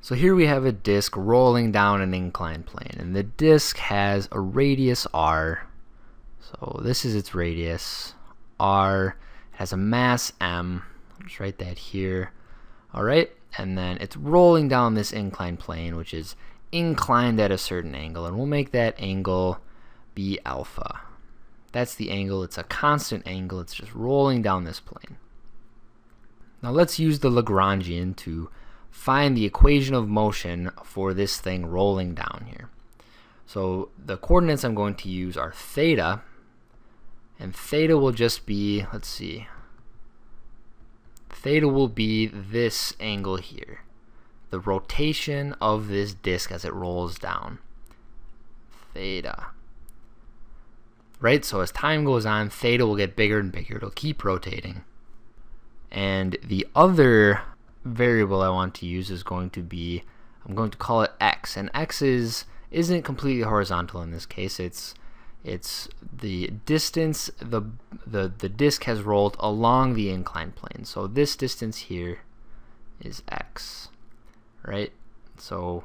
So here we have a disk rolling down an inclined plane, and the disk has a radius r. So this is its radius, r. It has a mass m. I'll just write that here. Alright, and then it's rolling down this inclined plane, which is inclined at a certain angle, and we'll make that angle be alpha. That's the angle. It's a constant angle. It's just rolling down this plane. Now let's use the Lagrangian to find the equation of motion for this thing rolling down here. So the coordinates I'm going to use are theta, and theta will just be, let's see, theta will be this angle here, the rotation of this disk as it rolls down. Theta. Right? So as time goes on, theta will get bigger and bigger. It'll keep rotating. And the other variable I want to use is going to be, I'm going to call it x. And x isn't completely horizontal in this case. It's the distance the disk has rolled along the inclined plane. So this distance here is x, right? So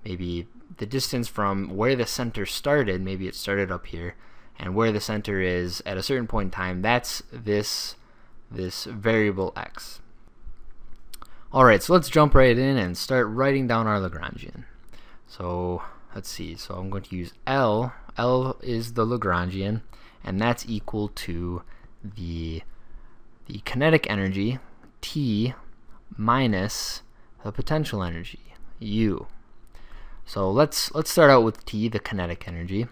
maybe the distance from where the center started, maybe it started up here, and where the center is at a certain point in time, that's this variable x. Alright, so let's jump right in and start writing down our Lagrangian. So let's see, so I'm going to use L. L is the Lagrangian, and that's equal to the kinetic energy, T, minus the potential energy, U. So let's start out with T, the kinetic energy.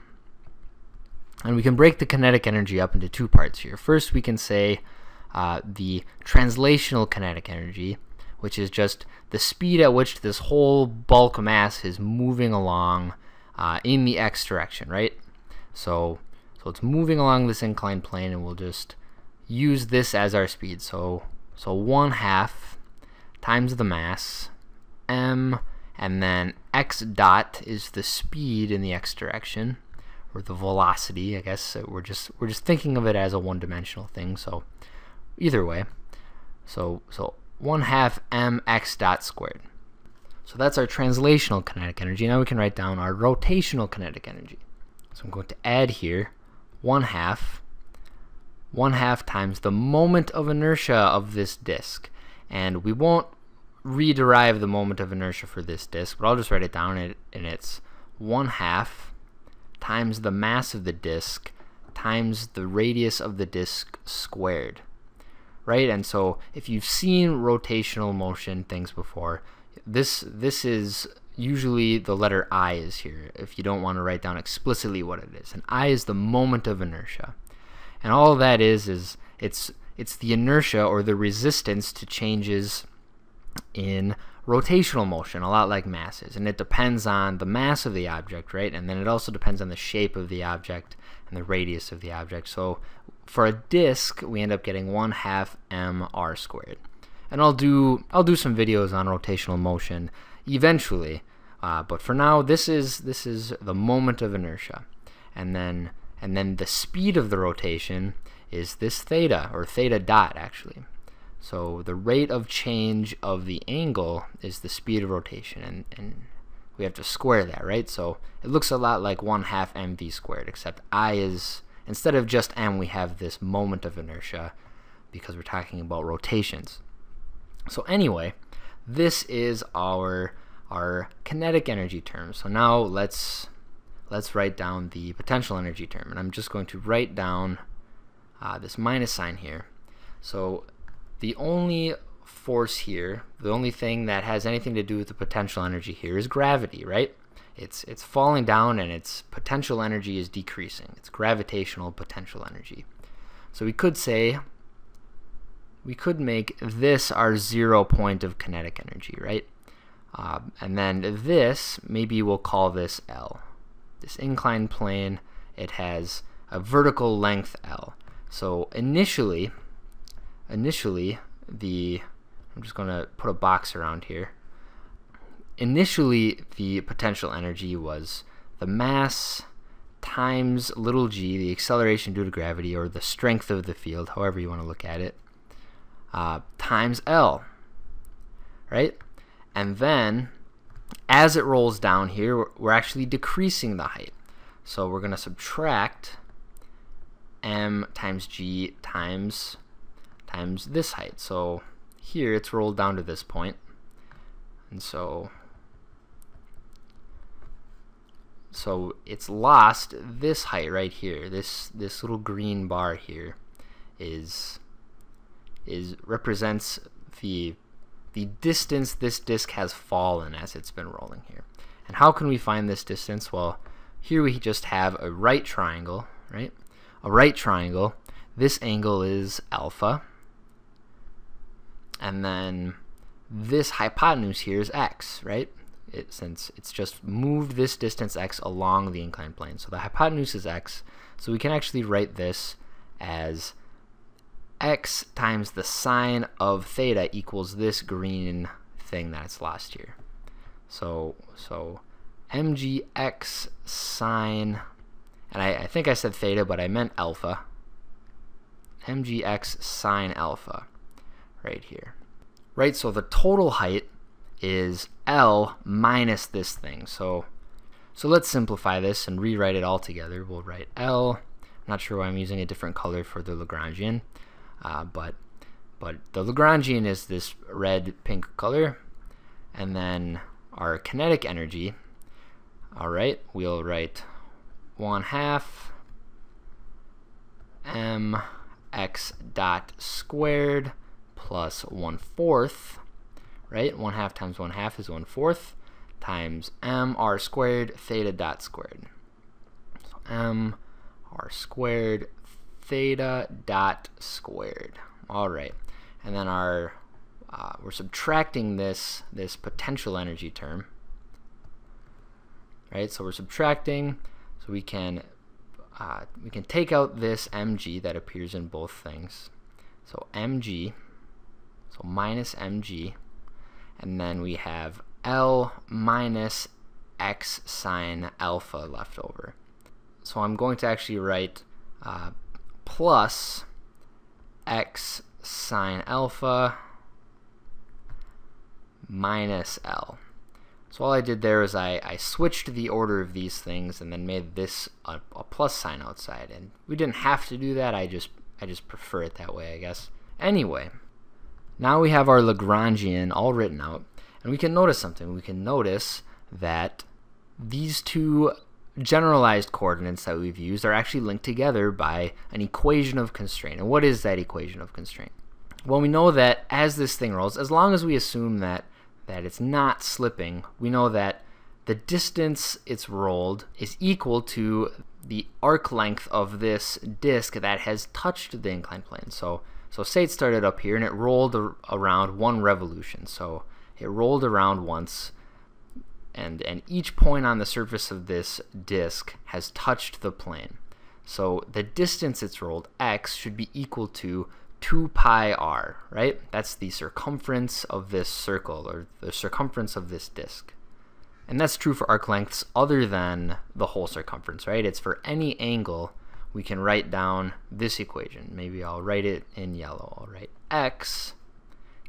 And we can break the kinetic energy up into two parts here. First, we can say the translational kinetic energy, which is just the speed at which this whole bulk mass is moving along in the x direction, right? So it's moving along this inclined plane, and we'll just use this as our speed. So 1/2 times the mass, m, and then x dot is the speed in the x direction, or the velocity, I guess. We're just thinking of it as a one-dimensional thing. So either way, so 1/2 mx dot squared. So that's our translational kinetic energy. Now we can write down our rotational kinetic energy. So I'm going to add here 1/2 times the moment of inertia of this disk. And we won't rederive the moment of inertia for this disk, but I'll just write it down, and it's 1/2 times the mass of the disk times the radius of the disk squared. Right? And so if you've seen rotational motion things before, this is usually the letter I is here if you don't want to write down explicitly what it is. And I is the moment of inertia. And all that is it's the inertia, or the resistance to changes in rotational motion, a lot like mass is. And it depends on the mass of the object, right? And then it also depends on the shape of the object and the radius of the object. So for a disk, we end up getting 1/2 mr squared. And I'll do some videos on rotational motion eventually, but for now, this is the moment of inertia, and then the speed of the rotation is this theta, or theta dot actually. So the rate of change of the angle is the speed of rotation, and we have to square that, right? So it looks a lot like 1/2 mv squared, except I is, instead of just m, we have this moment of inertia because we're talking about rotations. So anyway, this is our kinetic energy term. So now let's write down the potential energy term, and I'm just going to write down this minus sign here. So the only force here, the only thing that has anything to do with the potential energy here is gravity, right? It's falling down, and its potential energy is decreasing. It's gravitational potential energy. So we could say, we could make this our 0 point of kinetic energy, right? And then this, maybe we'll call this L. This inclined plane, it has a vertical length L. So initially I'm just going to put a box around here. Initially, the potential energy was the mass times little g, the acceleration due to gravity, or the strength of the field, however you want to look at it, times L, right? And then as it rolls down here, we're actually decreasing the height. So we're going to subtract m times g times this height. So here it's rolled down to this point, and so it's lost this height right here. This little green bar here represents the distance this disk has fallen as it's been rolling here. And how can we find this distance? Well, here we just have a right triangle, right? A right triangle. This angle is alpha, and then this hypotenuse here is x, right? Since it's just moved this distance x along the inclined plane. So the hypotenuse is x, so we can actually write this as x times the sine of theta equals this green thing that's lost here. So mgx sine, and I think I said theta, but I meant alpha. mgx sine alpha right here. Right, so the total height is L minus this thing. So let's simplify this and rewrite it all together. We'll write L. I'm not sure why I'm using a different color for the Lagrangian, but the Lagrangian is this red-pink color, and then our kinetic energy. All right, we'll write 1/2 mx dot squared plus 1/4. Right, 1/2 times 1/2 is 1/4 times mr squared theta dot squared. So mr squared theta dot squared. All right, and then we're subtracting this potential energy term. Right, so we're subtracting, so we can take out this mg that appears in both things. So mg, so minus mg. And then we have L minus x sine alpha left over. So I'm going to actually write plus x sine alpha minus L. So all I did there is I switched the order of these things and then made this a plus sign outside. And we didn't have to do that. I just prefer it that way, I guess. Anyway, now we have our Lagrangian all written out, and we can notice something. We can notice that these two generalized coordinates that we've used are actually linked together by an equation of constraint. And what is that equation of constraint? Well, we know that as this thing rolls, as long as we assume that it's not slipping, we know that the distance it's rolled is equal to the arc length of this disk that has touched the inclined plane. So say it started up here and it rolled around one revolution. So it rolled around once, and each point on the surface of this disk has touched the plane. So the distance it's rolled, x, should be equal to 2 pi r, right? That's the circumference of this circle, or the circumference of this disk. And that's true for arc lengths other than the whole circumference, right? It's for any angle. We can write down this equation. Maybe I'll write it in yellow. I'll write x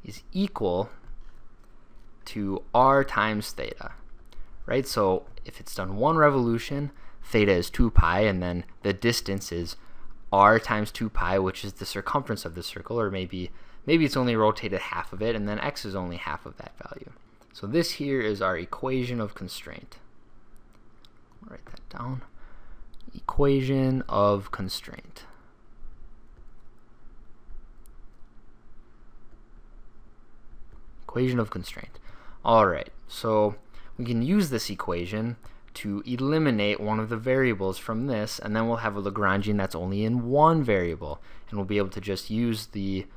is equal to r times theta, right? So if it's done one revolution, theta is 2 pi, and then the distance is r times 2 pi, which is the circumference of the circle, or maybe it's only rotated half of it, and then x is only half of that value. So this here is our equation of constraint. I'll write that down. Equation of constraint. Equation of constraint. All right, so we can use this equation to eliminate one of the variables from this, and then we'll have a Lagrangian that's only in one variable, and we'll be able to just use the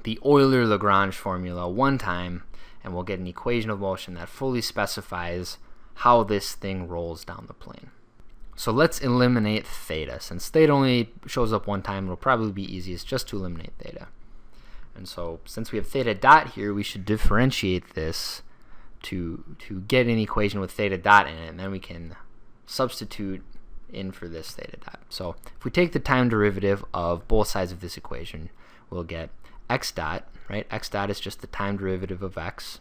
Euler-Lagrange formula one time, and we'll get an equation of motion that fully specifies how this thing rolls down the plane. So let's eliminate theta. Since theta only shows up one time, it'll probably be easiest just to eliminate theta. And so since we have theta dot here, we should differentiate this to get an equation with theta dot in it, and then we can substitute in for this theta dot. So if we take the time derivative of both sides of this equation, we'll get x dot, right? X dot is just the time derivative of x.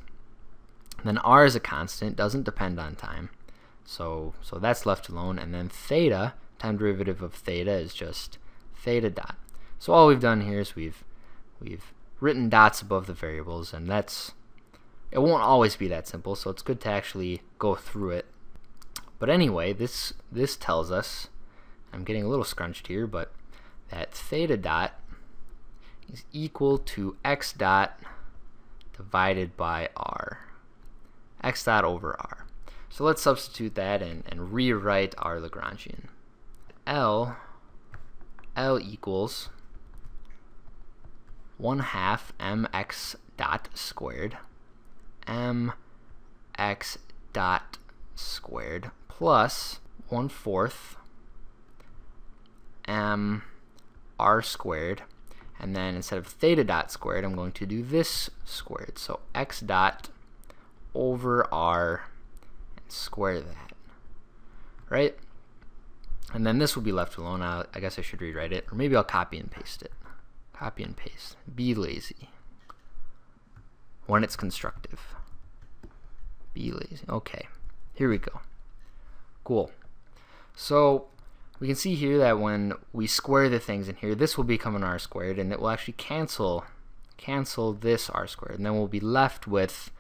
And then r is a constant, doesn't depend on time. So that's left alone. And then theta, time derivative of theta, is just theta dot. So all we've done here is we've written dots above the variables, and it won't always be that simple, so it's good to actually go through it. But anyway, this tells us, I'm getting a little scrunched here, but that theta dot is equal to x dot divided by r. X dot over r. So let's substitute that and rewrite our Lagrangian. L equals 1/2 mx dot squared mx dot squared plus 1/4 m r squared, and then instead of theta dot squared, I'm going to do this squared. So x dot over r and square that, right? And then this will be left alone. I guess I should rewrite it, or maybe I'll copy and paste it. Copy and paste. Be lazy when it's constructive. Be lazy. Okay, here we go. Cool. So we can see here that when we square the things in here, this will become an r squared, and it will actually cancel this r squared, and then we'll be left with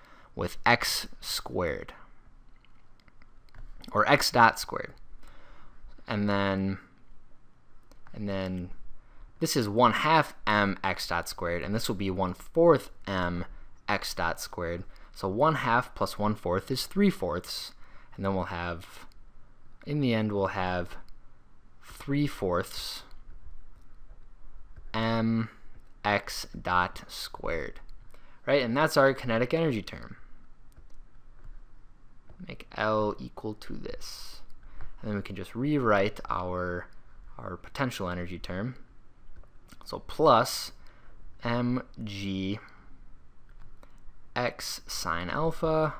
x squared, or x dot squared. And then this is 1/2 m x dot squared, and this will be 1/4 m x dot squared. So 1/2 plus 1/4 is 3/4, and then we'll have, in the end, we'll have 3/4 m x dot squared, right? And that's our kinetic energy term. Make L equal to this. And then we can just rewrite our potential energy term. So plus mg x sine alpha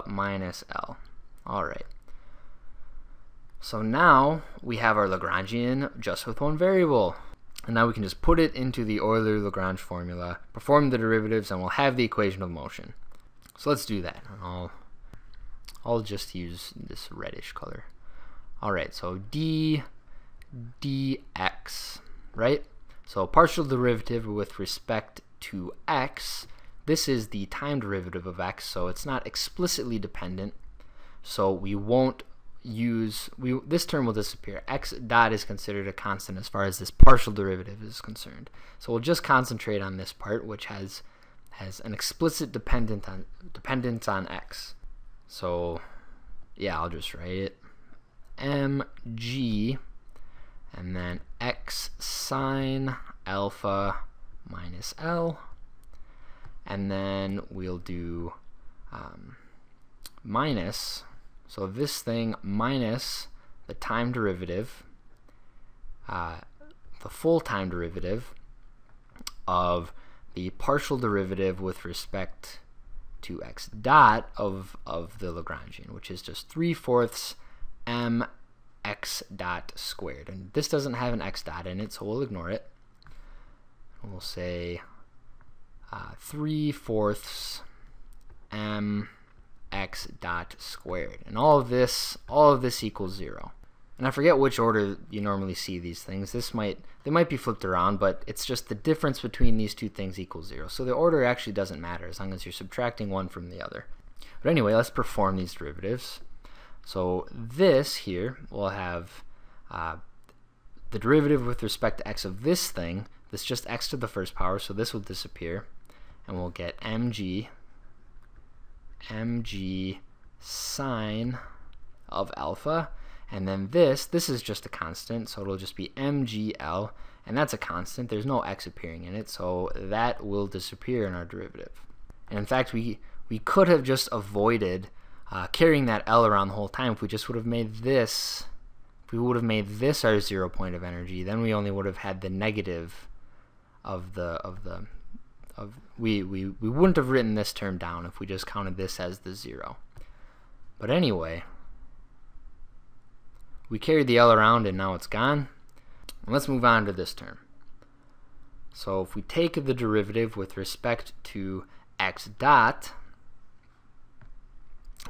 minus L. All right. So now we have our Lagrangian just with one variable. And now we can just put it into the Euler-Lagrange formula, perform the derivatives, and we'll have the equation of motion. So let's do that. I'll just use this reddish color. All right, so d dx, right? So partial derivative with respect to x. This is the time derivative of x, so it's not explicitly dependent. So we won't use, this term will disappear. X dot is considered a constant as far as this partial derivative is concerned. So we'll just concentrate on this part, which has an explicit dependence on x. So yeah, I'll just write it mg and then x sine alpha minus L, and then we'll do minus, so this thing minus the time derivative, the full time derivative of the partial derivative with respect to x dot of the Lagrangian, which is just 3/4 m x dot squared. And this doesn't have an x dot in it, so we'll ignore it. We'll say 3/4 m x dot squared, and all of this equals 0. And I forget which order you normally see these things. They might be flipped around, but it's just the difference between these two things equals 0. So the order actually doesn't matter as long as you're subtracting one from the other. But anyway, let's perform these derivatives. So this here will have the derivative with respect to x of this thing. This is just x to the first power, so this will disappear, and we'll get mg sine of alpha. And then this is just a constant, so it'll just be mgl, and that's a constant. There's no x appearing in it, so that will disappear in our derivative. And in fact, we could have just avoided carrying that L around the whole time if we just would have made this. If we would have made this our 0 point of energy, then we only would have had the negative we wouldn't have written this term down if we just counted this as the 0. But anyway, we carried the L around and now it's gone. And let's move on to this term. So if we take the derivative with respect to x dot,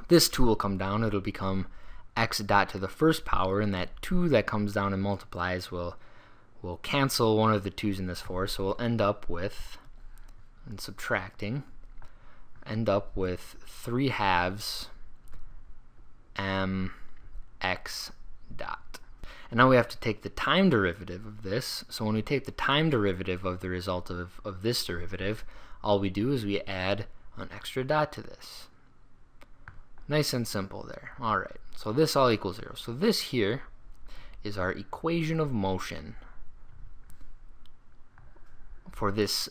this 2 will come down. It'll become x dot to the first power, and that 2 that comes down and multiplies will cancel one of the 2's in this force, so we'll end up with, and subtracting, end up with 3/2 mx dot. And now we have to take the time derivative of this. So when we take the time derivative of the result of this derivative, all we do is we add an extra dot to this. Nice and simple there. Alright, so this all equals 0. So this here is our equation of motion for this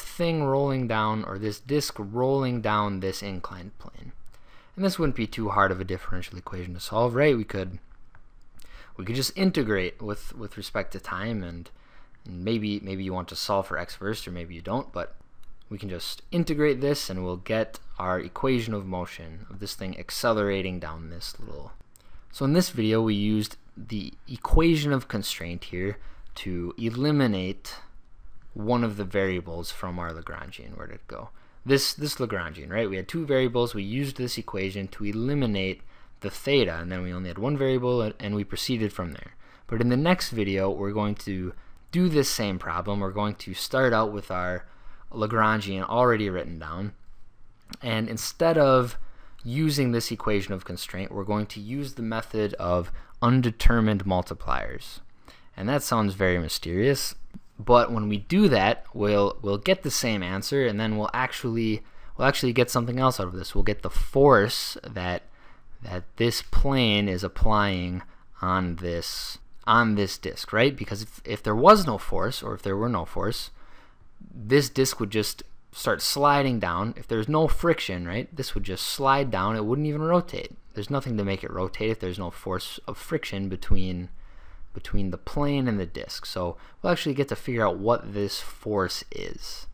thing rolling down, or this disk rolling down this inclined plane. And this wouldn't be too hard of a differential equation to solve, right? We could just integrate with respect to time, and maybe you want to solve for x first, or maybe you don't, but we can just integrate this and we'll get our equation of motion of this thing accelerating down this little. So in this video we used the equation of constraint here to eliminate one of the variables from our Lagrangian. Where did it go? This Lagrangian, right? We had 2 variables. We used this equation to eliminate the theta, and then we only had 1 variable, and we proceeded from there. But in the next video we're going to do this same problem. We're going to start out with our Lagrangian already written down, and instead of using this equation of constraint, we're going to use the method of undetermined multipliers. And that sounds very mysterious, but when we do that, we'll get the same answer, and then we'll actually get something else out of this. We'll get the force that this plane is applying on this disk, right? Because if there was no force, or if there were no force, this disk would just start sliding down. If there's no friction, right, this would just slide down. It wouldn't even rotate. There's nothing to make it rotate if there's no force of friction between the plane and the disk. So we'll actually get to figure out what this force is.